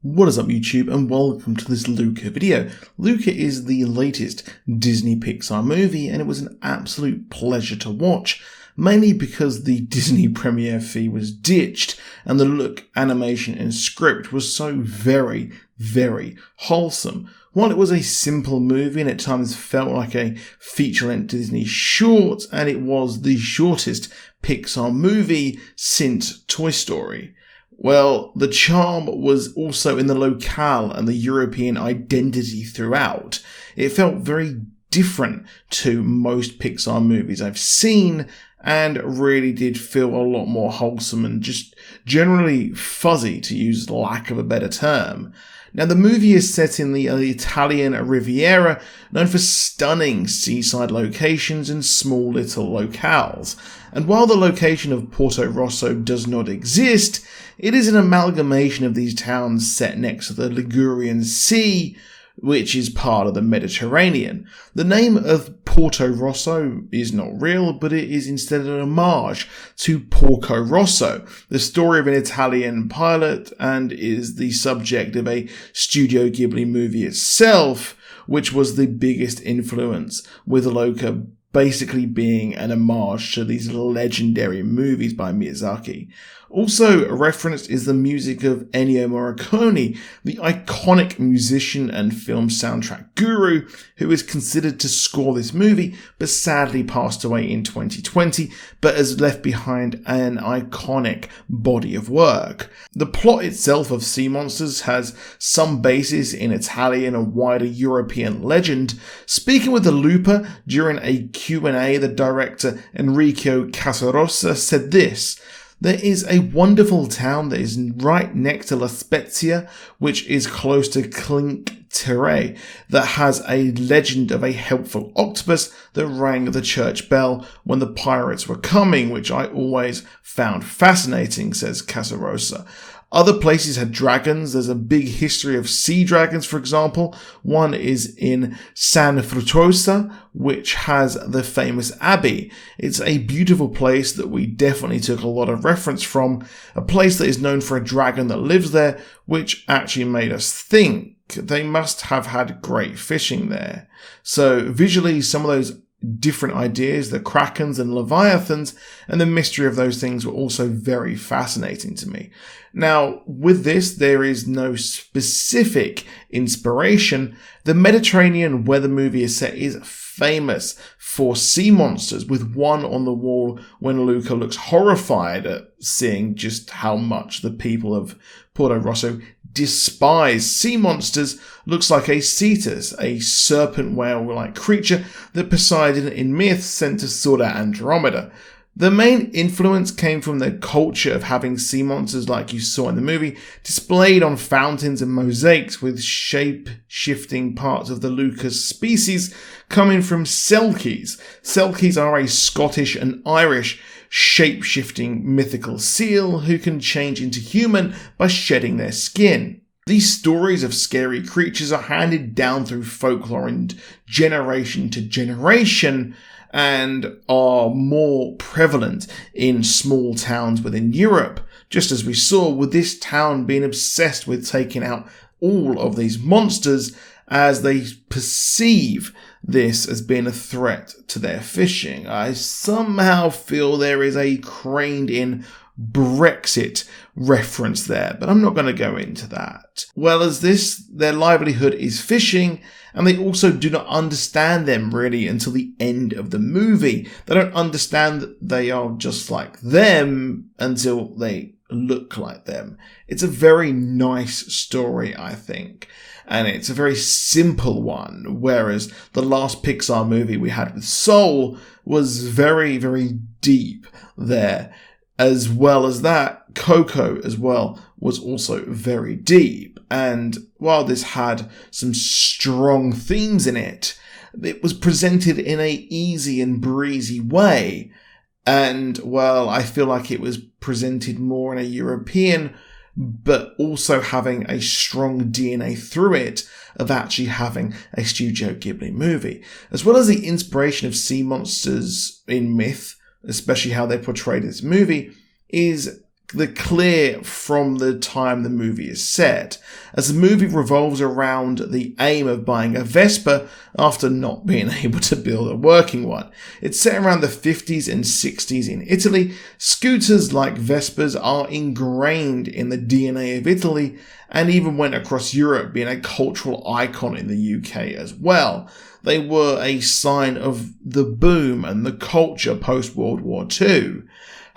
What is up YouTube, and welcome to this Luca video. Luca is the latest Disney Pixar movie, and it was an absolute pleasure to watch, mainly because the Disney premiere fee was ditched and the look, animation and script was so very, very wholesome. While it was a simple movie and at times felt like a feature-length Disney short, and it was the shortest Pixar movie since Toy Story, well, the charm was also in the locale and the European identity throughout. It felt very different to most Pixar movies I've seen, and really did feel a lot more wholesome and just generally fuzzy, to use lack of a better term. Now, the movie is set in the Italian Riviera, known for stunning seaside locations and small little locales. And while the location of Porto Rosso does not exist, it is an amalgamation of these towns set next to the Ligurian Sea, which is part of the Mediterranean. The name of Porto Rosso is not real, but it is instead an homage to Porco Rosso, the story of an Italian pilot, and is the subject of a Studio Ghibli movie itself, which was the biggest influence, with Luca basically being an homage to these legendary movies by Miyazaki. Also referenced is the music of Ennio Morricone, the iconic musician and film soundtrack guru who is considered to score this movie, but sadly passed away in 2020, but has left behind an iconic body of work. The plot itself of Sea Monsters has some basis in Italian and wider European legend. Speaking with the Lupa during a Q&A, the director Enrico Casarosa said this: "There is a wonderful town that is right next to La Spezia, which is close to Clinque-Terre, that has a legend of a helpful octopus that rang the church bell when the pirates were coming, which I always found fascinating," says Casarosa. Other places had dragons. There's a big history of sea dragons, for example. One is in San Frutuosa, which has the famous abbey. It's a beautiful place that we definitely took a lot of reference from, a place that is known for a dragon that lives there, which actually made us think they must have had great fishing there. So visually, some of those different ideas, the krakens and leviathans, and the mystery of those things were also very fascinating to me. Now, with this, there is no specific inspiration. The Mediterranean where the movie is set is famous for sea monsters, with one on the wall when Luca looks horrified at seeing just how much the people of Porto Rosso despise sea monsters. Looks like a cetus, a serpent whale-like creature that Poseidon in myth sent to sort out Andromeda. The main influence came from the culture of having sea monsters, like you saw in the movie, displayed on fountains and mosaics, with shape-shifting parts of the Luca's species coming from selkies. Selkies are a Scottish and Irish shape-shifting mythical seal who can change into human by shedding their skin. These stories of scary creatures are handed down through folklore and generation to generation, and are more prevalent in small towns within Europe, just as we saw with this town being obsessed with taking out all of these monsters, as they perceive this as being a threat to their fishing. I somehow feel there is a craned-in Brexit reference there, but I'm not going to go into that. Well, as this, their livelihood is fishing, and they also do not understand them really until the end of the movie. They don't understand that they are just like them until they look like them. It's a very nice story, I think, and it's a very simple one, whereas the last Pixar movie we had with Soul was very, very deep there. As well as that, Coco as well was also very deep. And while this had some strong themes in it, it was presented in a easy and breezy way. And, well, I feel like it was presented more in a European, but also having a strong DNA through it of actually having a Studio Ghibli movie. As well as the inspiration of sea monsters in myth, especially how they're portrayed in this movie, is clear from the time the movie is set, as the movie revolves around the aim of buying a Vespa after not being able to build a working one. It's set around the 50s and 60s in Italy. Scooters like Vespas are ingrained in the DNA of Italy and even went across Europe, being a cultural icon in the UK as well. They were a sign of the boom and the culture post-World War II.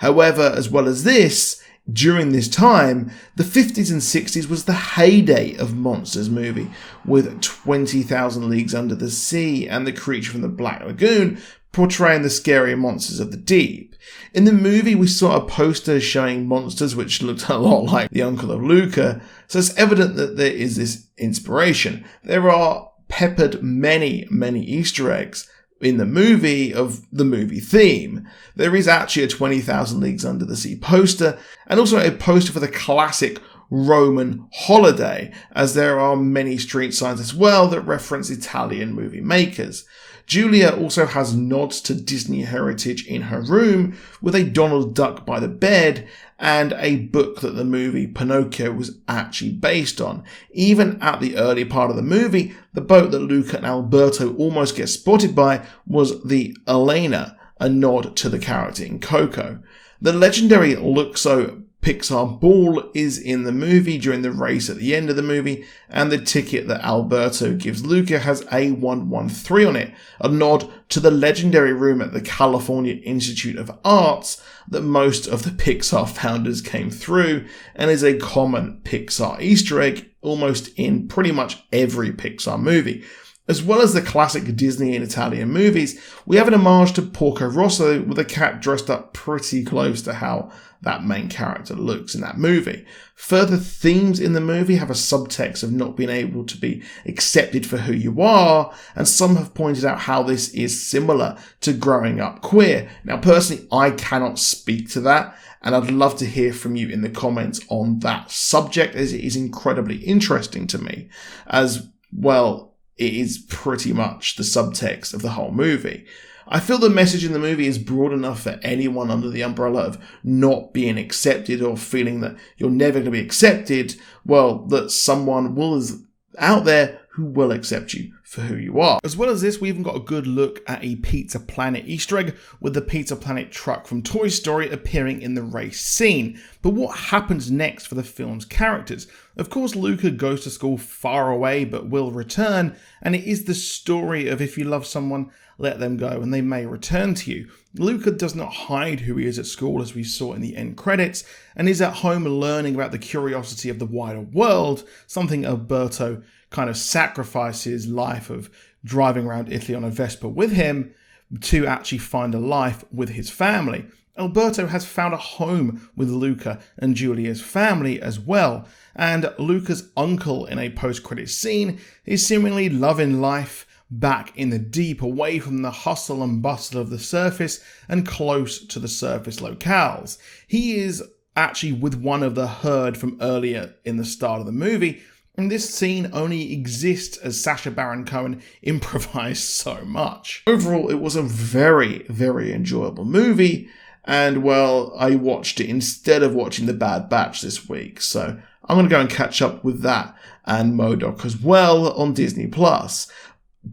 However, as well as this, during this time, the 50s and 60s was the heyday of monsters movie, with 20,000 Leagues Under the Sea and The Creature from the Black Lagoon portraying the scary monsters of the deep. In the movie, we saw a poster showing monsters which looked a lot like the uncle of Luca, so it's evident that there is this inspiration. There are peppered many Easter eggs in the movie of the movie theme. There is actually a 20,000 Leagues Under the Sea poster, and also a poster for the classic Roman holiday, as there are many street signs as well that reference Italian movie makers. Julia also has nods to Disney heritage in her room, with a Donald Duck by the bed and a book that the movie Pinocchio was actually based on. Even at the early part of the movie, the boat that Luca and Alberto almost get spotted by was the Elena, a nod to the character in Coco. The legendary Luxo Pixar ball is in the movie during the race at the end of the movie, and the ticket that Alberto gives Luca has A113 on it, a nod to the legendary room at the California Institute of Arts that most of the Pixar founders came through, and is a common Pixar Easter egg almost in pretty much every Pixar movie. As well as the classic Disney and Italian movies, we have an homage to Porco Rosso, with a cat dressed up pretty close to how that main character looks in that movie. Further themes in the movie have a subtext of not being able to be accepted for who you are, and some have pointed out how this is similar to growing up queer. Now, personally, I cannot speak to that, and I'd love to hear from you in the comments on that subject, as it is incredibly interesting to me, as well. It is pretty much the subtext of the whole movie. I feel the message in the movie is broad enough for anyone under the umbrella of not being accepted or feeling that you're never going to be accepted, well, that someone is out there who will accept you for who you are. As well as this, we even got a good look at a Pizza Planet Easter egg, with the Pizza Planet truck from Toy Story appearing in the race scene. But what happens next for the film's characters? Of course, Luca goes to school far away but will return, and it is the story of if you love someone, let them go and they may return to you. Luca does not hide who he is at school, as we saw in the end credits, and is at home learning about the curiosity of the wider world, something Alberto kind of sacrifices his life of driving around Italy on a Vespa with him to actually find a life with his family. Alberto has found a home with Luca and Giulia's family as well, and Luca's uncle in a post-credit scene is seemingly loving life back in the deep, away from the hustle and bustle of the surface and close to the surface locales. He is actually with one of the herd from earlier in the start of the movie, and this scene only exists as Sacha Baron Cohen improvised so much. Overall, it was a very enjoyable movie, and well, I watched it instead of watching The Bad Batch this week, so I'm going to go and catch up with that and MODOK as well on Disney+.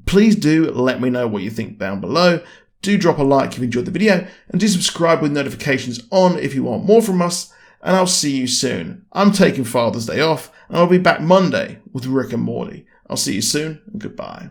Please do let me know what you think down below. Do drop a like if you enjoyed the video, and do subscribe with notifications on if you want more from us, and I'll see you soon. I'm taking Father's Day off, and I'll be back Monday with Rick and Morty. I'll see you soon, and goodbye.